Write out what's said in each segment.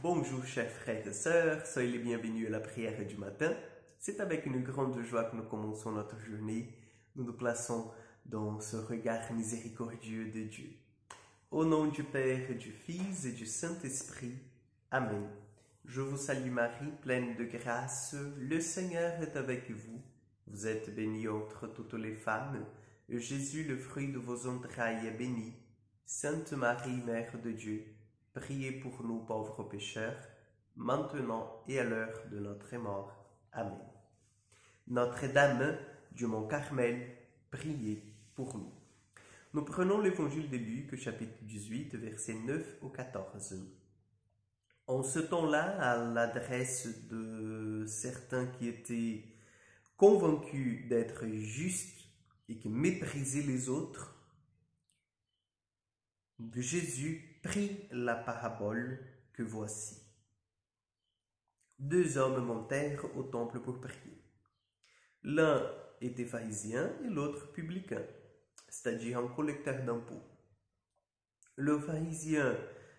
Bonjour chers frères et sœurs, soyez les bienvenus à la prière du matin. C'est avec une grande joie que nous commençons notre journée. Nous nous plaçons dans ce regard miséricordieux de Dieu. Au nom du Père, du Fils et du Saint-Esprit. Amen. Je vous salue Marie, pleine de grâce, le Seigneur est avec vous. Vous êtes bénie entre toutes les femmes, et Jésus, le fruit de vos entrailles, est béni. Sainte Marie, Mère de Dieu, priez pour nous pauvres pécheurs, maintenant et à l'heure de notre mort. Amen. Notre-Dame du Mont Carmel, priez pour nous. Nous prenons l'évangile de Luc, chapitre 18, versets 9 au 14. En ce temps-là, à l'adresse de certains qui étaient convaincus d'être justes et qui méprisaient les autres, Jésus prit la parabole que voici. Deux hommes montèrent au temple pour prier. L'un était pharisien et l'autre publicain, c'est-à-dire un collecteur d'impôts. Le pharisien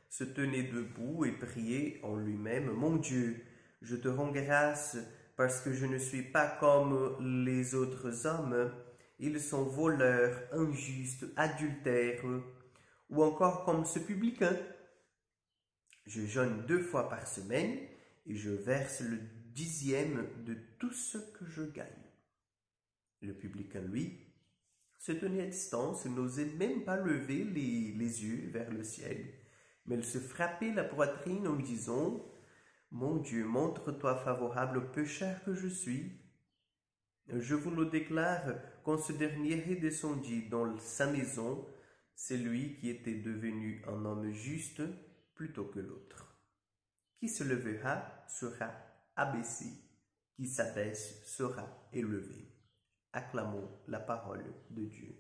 se tenait debout et priait en lui-même: « Mon Dieu, je te rends grâce parce que je ne suis pas comme les autres hommes. Ils sont voleurs, injustes, adultères, ou encore comme ce publicain. Je jeûne 2 fois par semaine et je verse le 10e de tout ce que je gagne. » Le publicain, lui, se tenait à distance et n'osait même pas lever les yeux vers le ciel, mais il se frappait la poitrine en disant: « Mon Dieu, montre-toi favorable au pécheur que je suis. » Je vous le déclare, quand ce dernier est descendu dans sa maison, c'est lui qui était devenu un homme juste plutôt que l'autre. Qui se levera sera abaissé, qui s'abaisse sera élevé. Acclamons la parole de Dieu.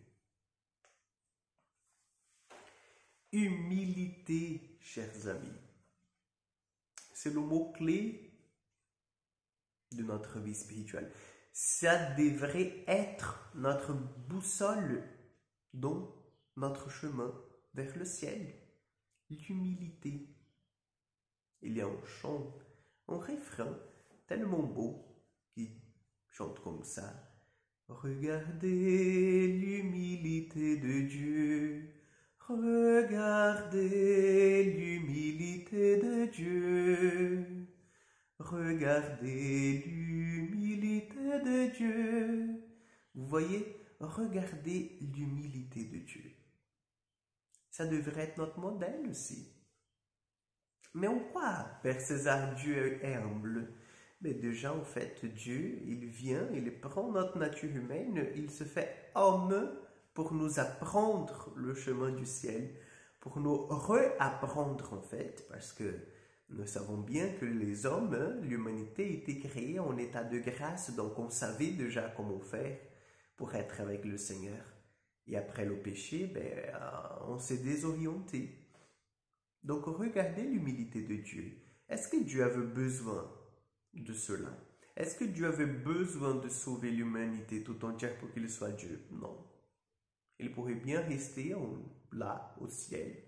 Humilité, chers amis. C'est le mot-clé de notre vie spirituelle. Ça devrait être notre boussole dans notre chemin vers le ciel. L'humilité. Il y a un chant, un refrain tellement beau qui chante comme ça. Regardez l'humilité de Dieu. Regardez l'humilité de Dieu. Regardez l'humilité de Dieu. Vous voyez, regardez l'humilité de Dieu. Ça devrait être notre modèle aussi. Mais en quoi, Père César, Dieu est humble? Mais déjà, en fait, Dieu, il vient, il prend notre nature humaine, il se fait homme pour nous apprendre le chemin du ciel, pour nous réapprendre en fait, parce que nous savons bien que les hommes, l'humanité était créée en état de grâce, donc on savait déjà comment faire pour être avec le Seigneur. Et après le péché, on s'est désorienté. Donc regardez l'humilité de Dieu. Est-ce que Dieu avait besoin de cela? Est-ce que Dieu avait besoin de sauver l'humanité tout entière pour qu'il soit Dieu? Non. Il pourrait bien rester là, au ciel.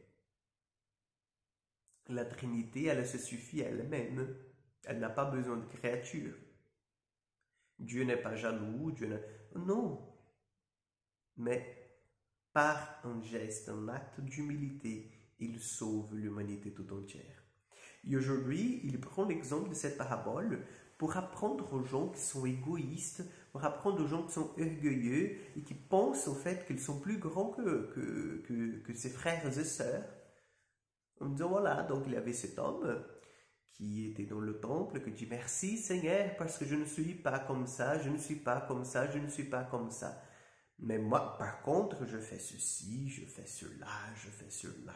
La Trinité, elle se suffit à elle-même. Elle n'a pas besoin de créatures. Dieu n'est pas jaloux, non. Mais par un geste, un acte d'humilité, il sauve l'humanité tout entière. Et aujourd'hui, il prend l'exemple de cette parabole pour apprendre aux gens qui sont égoïstes, pour apprendre aux gens qui sont orgueilleux et qui pensent en fait qu'ils sont plus grands que ses frères et sœurs. En disant voilà, donc il y avait cet homme qui était dans le temple, qui dit: « Merci Seigneur parce que je ne suis pas comme ça, je ne suis pas comme ça, je ne suis pas comme ça. Mais moi, par contre, je fais ceci, je fais cela, je fais cela. »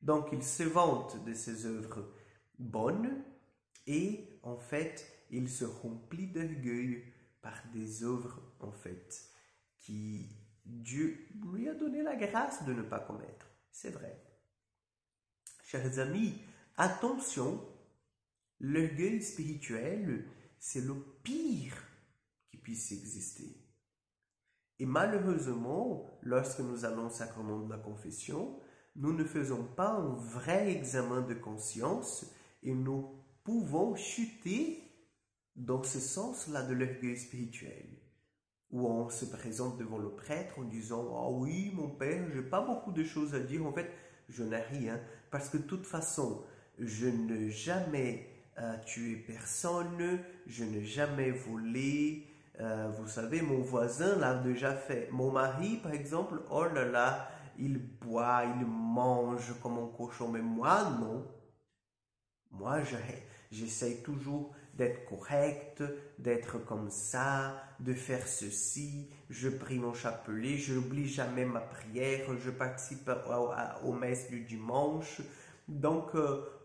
Donc, il se vante de ses œuvres bonnes et, en fait, il se remplit d'orgueil par des œuvres, en fait, qui Dieu lui a donné la grâce de ne pas commettre. C'est vrai. Chers amis, attention, l'orgueil spirituel, c'est le pire qui puisse exister. Et malheureusement, lorsque nous allons au sacrement de la confession, nous ne faisons pas un vrai examen de conscience et nous pouvons chuter dans ce sens-là de l'orgueil spirituel, où on se présente devant le prêtre en disant « Ah oui, mon père, je n'ai pas beaucoup de choses à dire, en fait, je n'ai rien, parce que de toute façon, je n'ai jamais tué personne, je n'ai jamais volé, vous savez, mon voisin l'a déjà fait. Mon mari, par exemple, oh là là, il boit, il mange comme un cochon, mais moi, non. Moi, j'essaye toujours d'être correct, d'être comme ça, de faire ceci, je prie mon chapelet, je n'oublie jamais ma prière, je participe aux messes du dimanche. Donc,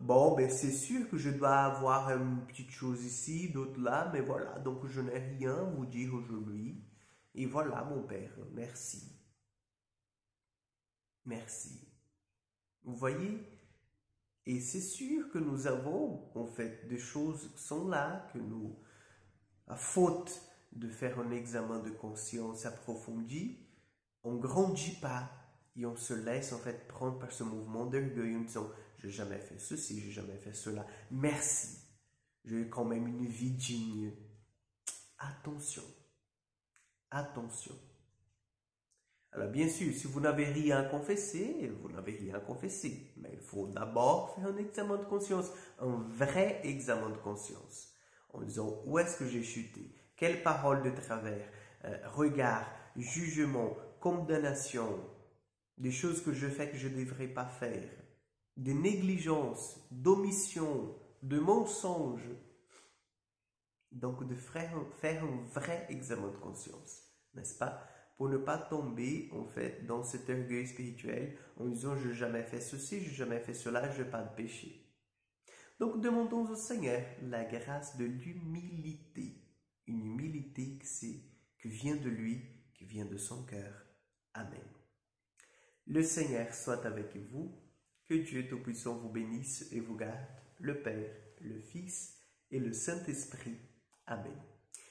bon, ben, c'est sûr que je dois avoir une petite chose ici, d'autres là, mais voilà, donc je n'ai rien à vous dire aujourd'hui. Et voilà, mon père, merci. Merci. Vous voyez? Et c'est sûr que nous avons, en fait, des choses qui sont là, que nous, à faute de faire un examen de conscience approfondi, on ne grandit pas et on se laisse en fait prendre par ce mouvement d'orgueil en disant « j'ai jamais fait ceci, j'ai jamais fait cela, merci, j'ai quand même une vie digne ». Attention, attention. Alors bien sûr, si vous n'avez rien à confesser, vous n'avez rien à confesser. Mais il faut d'abord faire un examen de conscience, un vrai examen de conscience. En disant où est-ce que j'ai chuté, quelles paroles de travers, regard, jugement, condamnation, des choses que je fais que je ne devrais pas faire, des négligences, d'omissions, de mensonges. Donc de faire un vrai examen de conscience, n'est-ce pas? Pour ne pas tomber en fait dans cet orgueil spirituel en disant je n'ai jamais fait ceci, je n'ai jamais fait cela, je n'ai pas de péché. Donc demandons au Seigneur la grâce de l'humilité, une humilité qui vient de lui, qui vient de son cœur. Amen. Le Seigneur soit avec vous, que Dieu Tout-Puissant vous bénisse et vous garde, le Père, le Fils et le Saint-Esprit. Amen.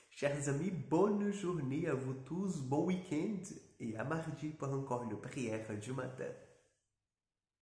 Chers amis, bonne journée à vous tous, bon week-end et à mardi pour encore une prière du matin.